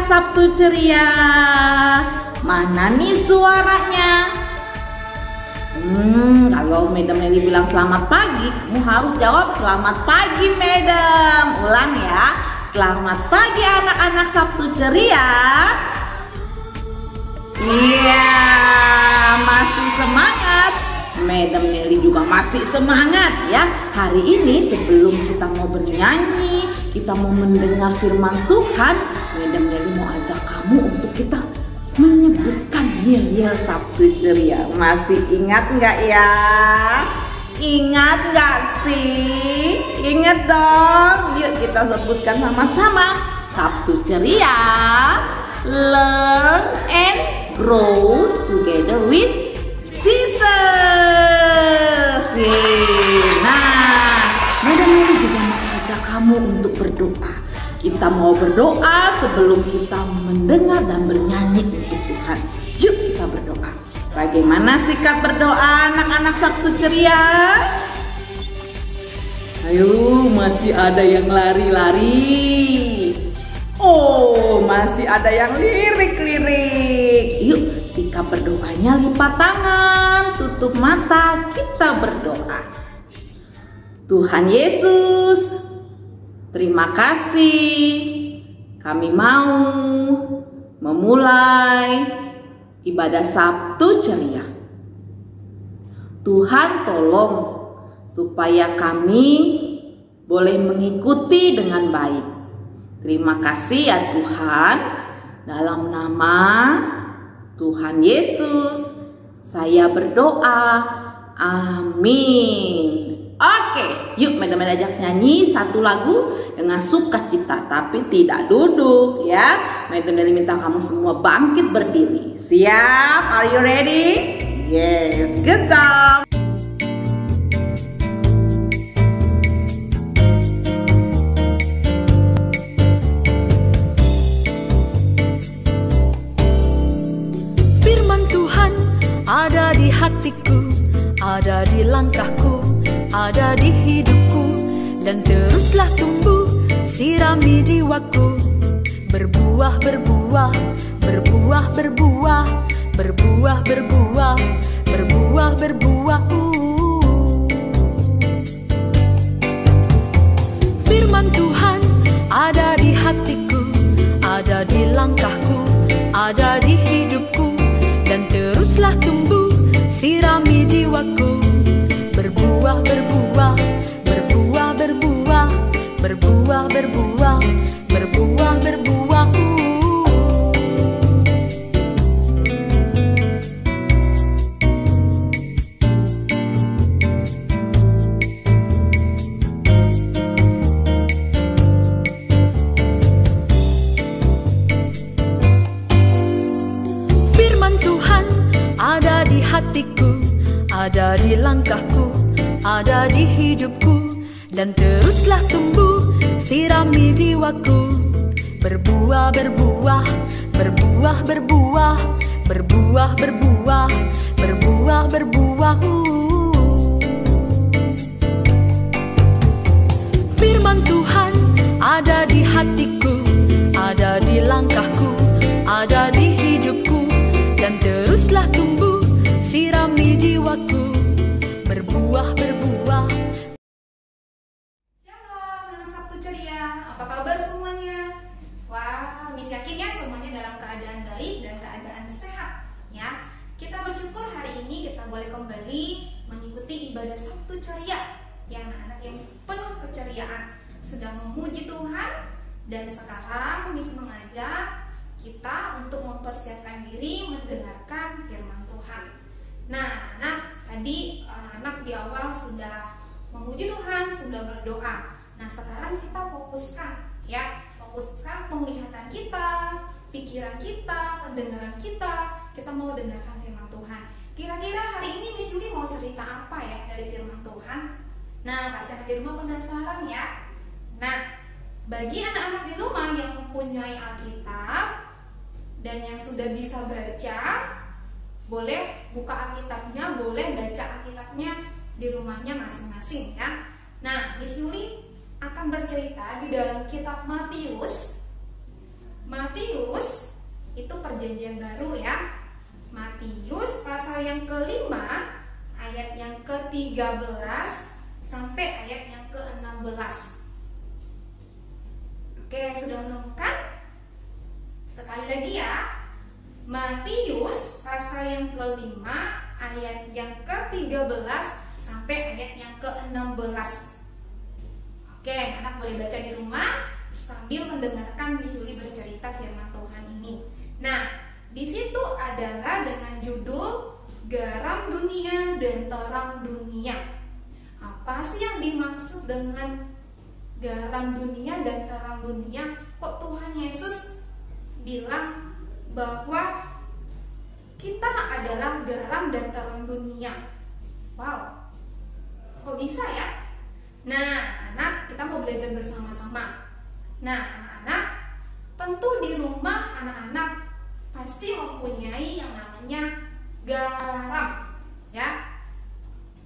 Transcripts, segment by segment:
Sabtu ceria. Mana nih suaranya? Kalau Madam Nelly bilang selamat pagi, kamu harus jawab selamat pagi, Madam. Ulang ya. Selamat pagi anak-anak Sabtu ceria. Iya, masih semangat. Madam Nelly juga masih semangat ya. Hari ini sebelum kita mau bernyanyi, kita mau mendengar firman Tuhan, Madam Nelly mau ajak kamu untuk kita menyebutkan yel-yel Sabtu ceria. Masih ingat nggak ya? Ingat nggak sih? Ingat dong. Yuk kita sebutkan sama-sama. Sabtu ceria. Learn and grow together with Jesus. Nah, Madam Nelly juga mau ajak kamu untuk berdoa. Kita mau berdoa sebelum kita mendengar dan bernyanyi untuk Tuhan. Yuk kita berdoa. Bagaimana sikap berdoa anak-anak Sabtu ceria? Ayo, masih ada yang lari-lari. Oh, masih ada yang lirik-lirik. Yuk, sikap berdoanya lipat tangan, tutup mata, kita berdoa. Tuhan Yesus, terima kasih. Kami mau memulai ibadah Sabtu ceria. Tuhan tolong supaya kami boleh mengikuti dengan baik. Terima kasih ya Tuhan. Dalam nama Tuhan Yesus saya berdoa. Amin. Oke, yuk Madam Nelly ajak nyanyi satu lagu dengan sukacita, tapi tidak duduk ya. Madam Nelly minta kamu semua bangkit berdiri. Siap? Are you ready? Yes, good job. Firman Tuhan ada di hatiku, ada di langkahku, ada di hidupku, dan teruslah tumbuh, sirami jiwaku, berbuah, berbuah, berbuah, berbuah, berbuah, berbuah, berbuah, berbuah. Firman Tuhan ada di hatiku, ada di langkahku, ada di hidupku, dan teruslah tumbuh, sirami jiwaku, berbuah, berbuah, berbuah, berbuah, berbuah, berbuah, berbuah, berbuah. Firman Tuhan ada di hatiku, ada di langkahku, ada di hidupku, dan teruslah tumbuh, sirami jiwaku, berbuah, berbuah, berbuah, berbuah, berbuah, berbuah, berbuah, berbuah. Firman Tuhan ada di hatiku, ada di langkahku, ada di hidupku, dan teruslah tumbuh, sirami jiwaku, berbuah, berbuah. Shalom, anak Sabtu ceria. Apa kabar semuanya? Wah, Miss yakin ya semuanya dalam keadaan baik dan keadaan sehat ya. Kita bersyukur hari ini kita boleh kembali mengikuti ibadah Sabtu ceria. Ya, anak-anak yang penuh keceriaan sudah memuji Tuhan, dan sekarang Miss mengajak kita untuk mempersiapkan diri mendengarkan firman Tuhan. Nah, anak, tadi anak di awal sudah memuji Tuhan, sudah berdoa. Nah, sekarang kita fokuskan ya, fokuskan penglihatan kita, pikiran kita, pendengaran kita. Kita mau dengarkan firman Tuhan. Kira-kira hari ini Miss Yuli mau cerita pasti anak di rumah penasaran ya. Nah, bagi anak-anak di rumah yang mempunyai Alkitab dan yang sudah bisa baca, boleh buka Alkitabnya, boleh baca Alkitabnya di rumahnya masing-masing ya. Nah, Miss Yuli akan bercerita di dalam kitab Matius. Matius itu perjanjian baru ya. Matius pasal yang ke-5 ayat yang ke-13 sampai ayat yang ke-16. Oke, sudah menemukan? Sekali lagi ya. Matius pasal yang ke-5 ayat yang ke-13 sampai ayat yang ke-16. Oke, anak boleh baca di rumah sambil mendengarkan Miss Yuli bercerita firman Tuhan ini. Nah, di situ adalah dengan judul Garam Dunia dan Terang Dunia. Apa sih yang dimaksud dengan garam dunia dan terang dunia? Kok Tuhan Yesus bilang bahwa kita adalah garam dan terang dunia? Wow, kok bisa ya? Nah, anak, kita mau belajar bersama-sama. Nah, anak-anak, tentu di rumah anak-anak pasti mempunyai yang namanya garam, ya.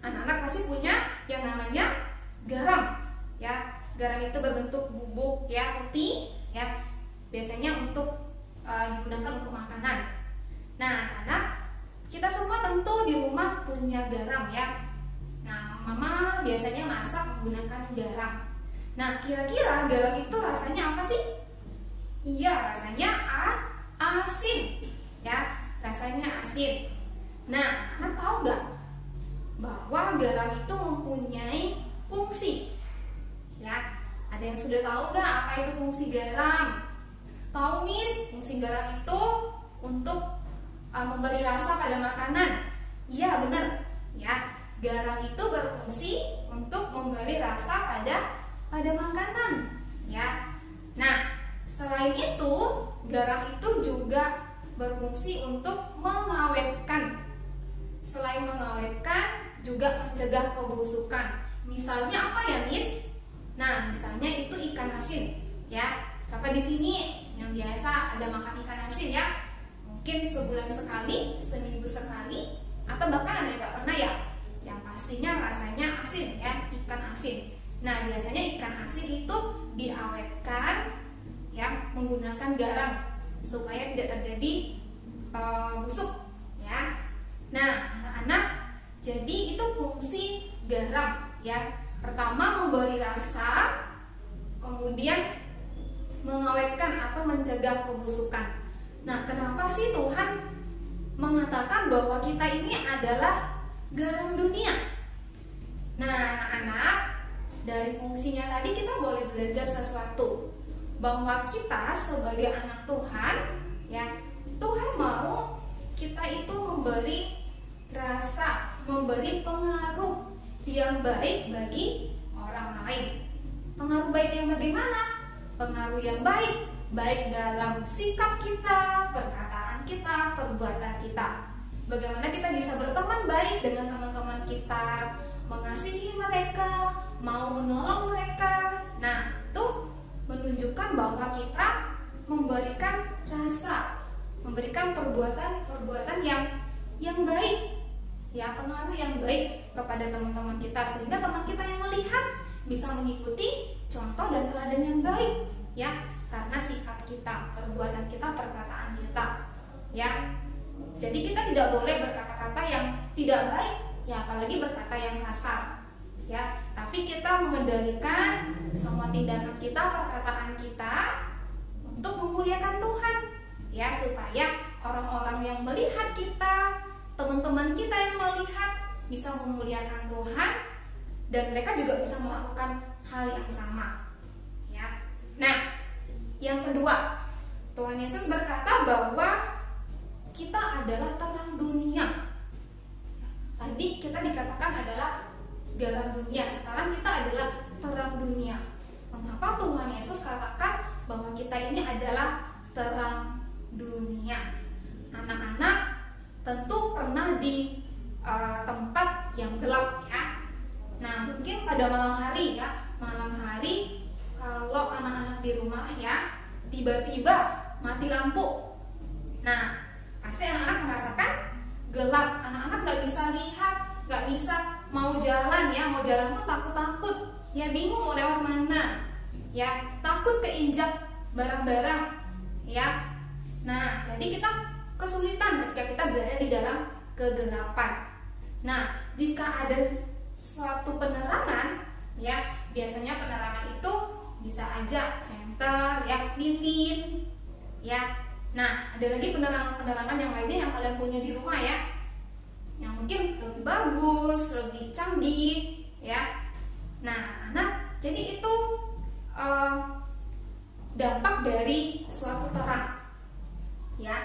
Anak-anak pasti punya yang namanya garam, ya. Garam itu berbentuk bubuk, ya, putih, ya. Biasanya untuk digunakan untuk makanan. Nah, anak, kita semua tentu di rumah punya garam, ya. Nah, mama biasanya masak menggunakan garam. Nah, kira-kira garam itu rasanya apa sih? Iya, rasanya asin, ya, rasanya asin. Nah, anak tahu nggak bahwa garam itu mempunyai fungsi? Ya, ada yang sudah tahu nggak apa itu fungsi garam? Tahu, Miss, fungsi garam itu untuk memberi rasa pada makanan. Iya, benar, ya. Garam itu berfungsi untuk memberi rasa pada makanan, ya. Nah, selain itu, garam itu juga berfungsi untuk mengawetkan. Selain mengawetkan, juga mencegah kebusukan. Misalnya apa ya, Miss? Nah, misalnya itu ikan asin, ya. Siapa di sini yang biasa ada makan ikan asin ya? Mungkin sebulan sekali, seminggu sekali, atau bahkan ada yang nggak pernah ya? Yang pastinya rasanya asin ya, ikan asin. Nah, biasanya ikan asin itu diawetkan ya menggunakan garam supaya tidak terjadi busuk ya. Nah, anak-anak, jadi itu fungsi garam ya. Pertama, memberi rasa, kemudian mengawetkan atau mencegah kebusukan. Nah, kenapa sih Tuhan mengatakan bahwa kita ini adalah garam dunia? Nah, anak-anak, dari fungsinya tadi kita boleh belajar sesuatu, bahwa kita sebagai anak Tuhan, ya, Tuhan mau kita itu memberi rasa, memberi pengaruh yang baik bagi orang lain. Pengaruh baik yang bagaimana? Pengaruh yang baik, baik dalam sikap kita, perkataan kita, perbuatan kita. Bagaimana kita bisa berteman baik dengan teman-teman kita, mengasihi mereka, mau menolong mereka. Nah, itu menunjukkan bahwa kita memberikan rasa, memberikan perbuatan yang baik, ya, pengaruh yang baik kepada teman-teman kita, sehingga teman kita yang melihat bisa mengikuti contoh dan teladan yang baik, ya, karena sikap kita, perbuatan kita, perkataan kita, ya. Jadi kita tidak boleh berkata-kata yang tidak baik, ya, apalagi berkata yang kasar, ya. Tapi kita mengendalikan semua tindakan kita, perkataan kita untuk memuliakan Tuhan, ya, supaya orang-orang yang melihat kita, teman-teman kita yang melihat bisa memuliakan Tuhan, dan mereka juga bisa melakukan hal yang sama, ya. Nah, yang kedua, Tuhan Yesus berkata bahwa kita adalah terang dunia. Tadi kita dikatakan adalah garam dunia, sekarang kita adalah terang dunia. Mengapa Tuhan Yesus katakan bahwa kita ini adalah terang dunia? Anak-anak tentu pernah di tempat yang gelap, ya. Nah, mungkin pada malam hari ya, malam hari kalau anak-anak di rumah ya, tiba-tiba mati lampu. Nah, pasti anak-anak merasakan gelap, anak-anak nggak bisa lihat, nggak bisa mau jalan ya, mau jalan pun takut-takut, ya bingung mau lewat mana, ya takut keinjak barang-barang, ya. Nah, jadi kita kesulitan ketika kita berada di dalam kegelapan. Nah, jika ada suatu penerangan, ya biasanya penerangan itu bisa aja senter, ya lilin, ya. Nah, ada lagi penerangan-penerangan yang lainnya yang kalian punya di rumah ya, yang mungkin lebih bagus, lebih canggih, ya. Nah, anak, jadi itu dampak dari suatu terang, ya.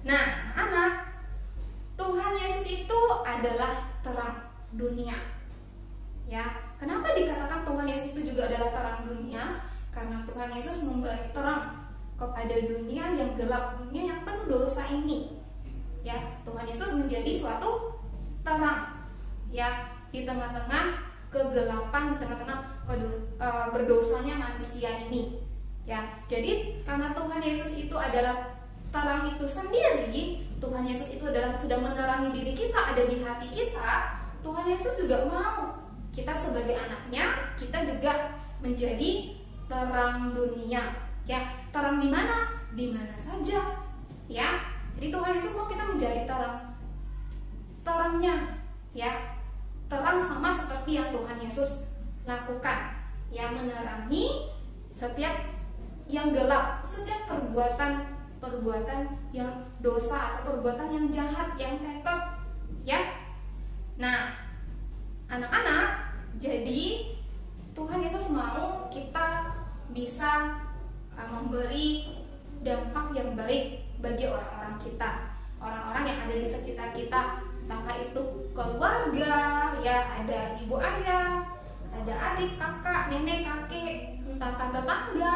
Nah, anak, Tuhan Yesus itu adalah terang dunia, ya. Kenapa dikatakan Tuhan Yesus itu juga adalah terang dunia? Karena Tuhan Yesus memberi terang kepada dunia yang gelap, dunia yang penuh dosa ini, ya. Tuhan Yesus menjadi suatu terang, ya, di tengah-tengah kegelapan, di tengah-tengah berdosanya manusia ini, ya. Jadi karena Tuhan Yesus itu adalah terang itu sendiri, Tuhan Yesus itu adalah sudah menerangi diri kita, ada di hati kita. Tuhan Yesus juga mau kita sebagai anaknya, kita juga menjadi terang dunia, ya. Terang di mana? Di mana saja, ya. Jadi Tuhan Yesus mau kita menjadi terangnya, ya. Terang sama seperti yang Tuhan Yesus lakukan, ya, menerangi setiap yang gelap, setiap perbuatan yang dosa atau perbuatan yang jahat, yang tetot, ya. Nah, anak-anak, jadi Tuhan Yesus mau kita bisa memberi dampak yang baik bagi orang-orang kita, orang-orang yang ada di sekitar kita, entah itu keluarga, ya, ada ibu ayah, ada adik, kakak, nenek, kakek, entah tetangga,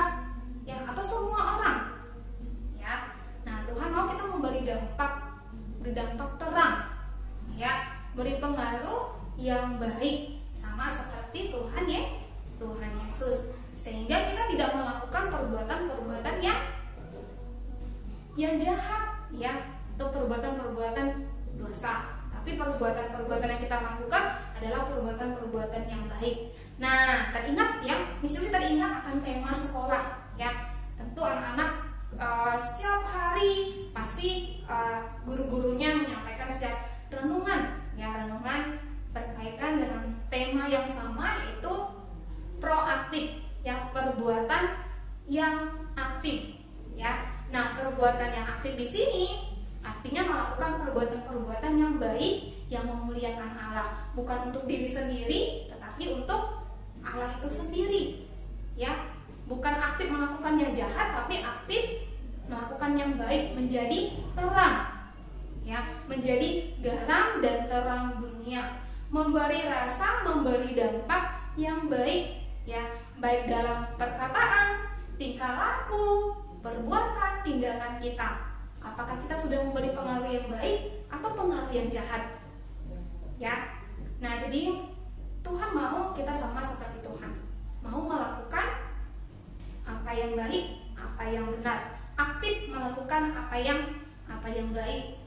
ya, atau semua orang, ya. Nah, Tuhan mau kita memberi dampak terang, ya, beri pengaruh yang baik sama seperti Tuhan Yesus, sehingga kita tidak melakukan perbuatan-perbuatan yang jahat, ya, atau perbuatan-perbuatan dosa, tapi perbuatan-perbuatan yang kita lakukan adalah perbuatan-perbuatan yang baik. Nah, teringat ya, misalnya teringat akan tema sekolah, ya. Tentu anak-anak setiap hari pasti guru-gurunya menyampaikan setiap renungan, ya, renungan berkaitan dengan tema yang sama, yaitu proaktif, ya, perbuatan yang aktif, ya. Nah, perbuatan yang aktif di sini artinya melakukan perbuatan-perbuatan yang baik yang memuliakan Allah, bukan untuk diri sendiri, tetapi untuk Allah itu sendiri, ya. Bukan aktif melakukan yang jahat, tapi aktif melakukan yang baik, menjadi terang, ya, menjadi garam dan terang dunia, memberi rasa, memberi dampak yang baik, ya, baik dalam perkataan, tingkah laku, perbuatan, tindakan kita. Apakah kita sudah memberi pengaruh yang baik atau pengaruh yang jahat, ya. Nah, jadi Tuhan mau kita sama seperti Tuhan, mau melakukan apa yang baik, apa yang benar, aktif melakukan apa yang baik,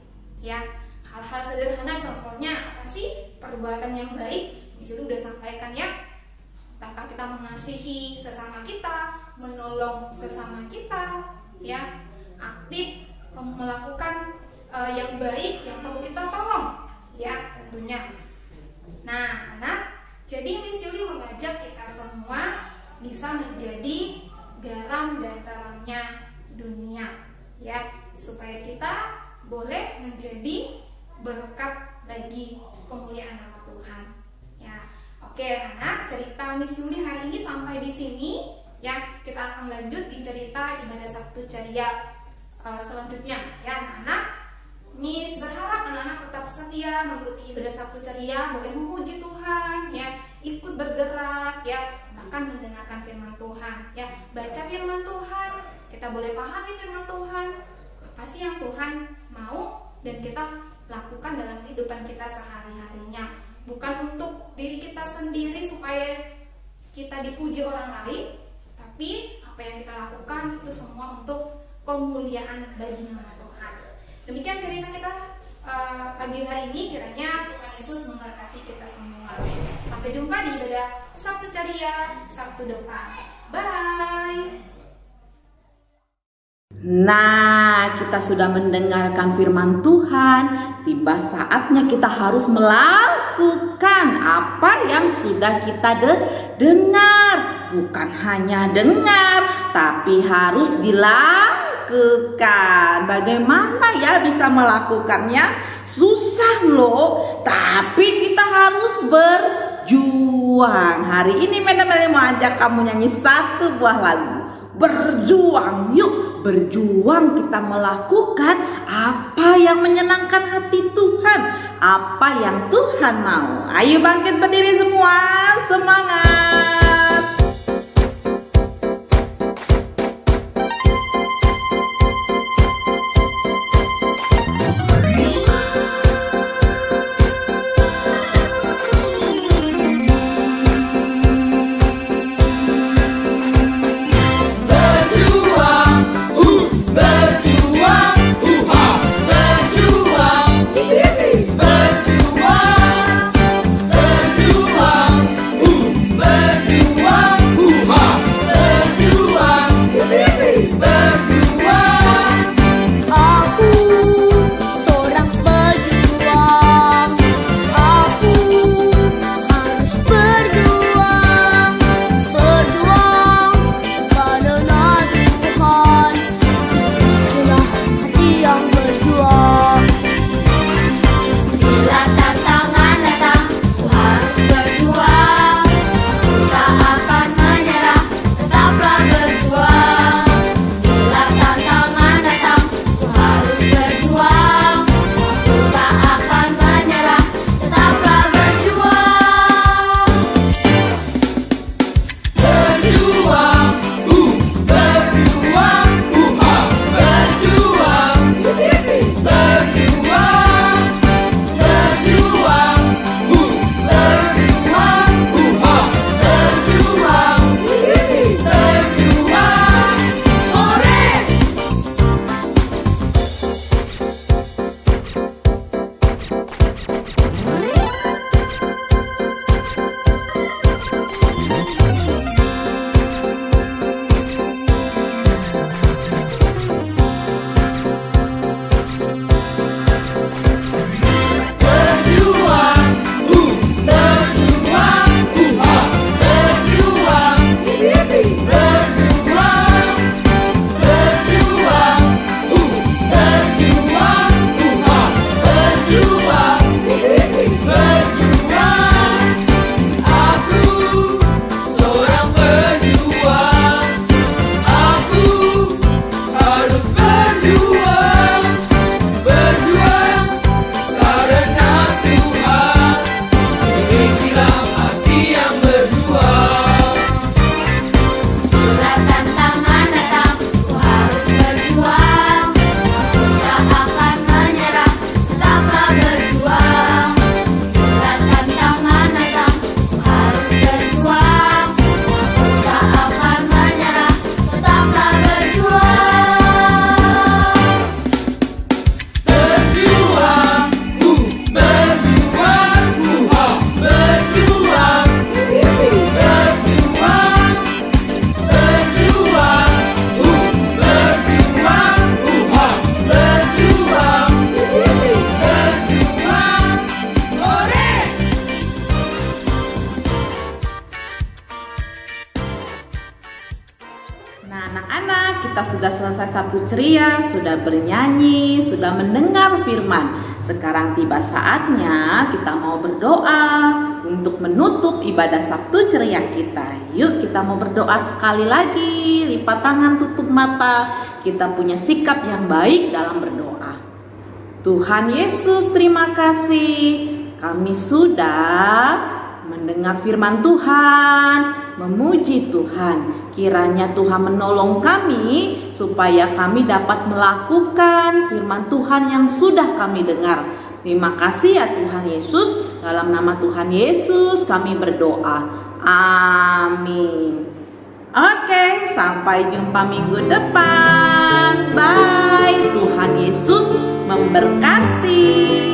ya. Hal-hal sederhana, contohnya apa sih perbuatan yang baik? Di sini udah sampaikan, ya. Apakah kita mengasihi sesama kita, menolong sesama kita, ya, aktif melakukan yang baik yang perlu kita tolong, ya, tentunya. Nah, anak, jadi Miss Yuli mengajak kita semua bisa menjadi garam dan terangnya dunia, ya, supaya kita boleh menjadi berkat bagi kemuliaan nama Tuhan, ya. Oke, anak, cerita Miss Yuli hari ini sampai di sini, ya. Kita akan lanjut di cerita ibadah Sabtu Ceria selanjutnya, ya, anak-anak. Miss berharap anak-anak tetap setia mengikuti ibadah Sabtu Ceria, boleh memuji Tuhan, ya, ikut bergerak, ya, bahkan mendengarkan firman Tuhan, ya, baca firman Tuhan, kita boleh pahami firman Tuhan, apa sih yang Tuhan mau dan kita lakukan dalam kehidupan kita sehari-harinya, bukan untuk diri kita sendiri boleh kita dipuji orang lain, tapi apa yang kita lakukan itu semua untuk kemuliaan bagi nama Tuhan. Demikian cerita kita pagi hari ini. Kiranya Tuhan Yesus memberkati kita semua. Sampai jumpa di ibadah Sabtu Ceria Sabtu depan. Bye. Nah, kita sudah mendengarkan firman Tuhan. Tiba saatnya kita harus melakukan apa yang sudah kita dengar. Bukan hanya dengar, tapi harus dilakukan. Bagaimana ya bisa melakukannya? Susah loh, tapi kita harus berjuang. Hari ini Madam Meli mau ajak kamu nyanyi satu buah lagu. Berjuang, yuk berjuang kita melakukan apa yang menyenangkan hati Tuhan, apa yang Tuhan mau. Ayo bangkit berdiri semua, semangat. kita sudah selesai Sabtu Ceria, sudah bernyanyi, sudah mendengar firman. Sekarang tiba saatnya kita mau berdoa untuk menutup ibadah Sabtu Ceria kita. Yuk kita mau berdoa sekali lagi, lipat tangan, tutup mata. Kita punya sikap yang baik dalam berdoa. Tuhan Yesus, terima kasih. Kami sudah mendengar firman Tuhan, memuji Tuhan. Kiranya Tuhan menolong kami supaya kami dapat melakukan firman Tuhan yang sudah kami dengar. Terima kasih ya Tuhan Yesus. Dalam nama Tuhan Yesus kami berdoa. Amin. Oke, sampai jumpa minggu depan. Bye. Tuhan Yesus memberkati.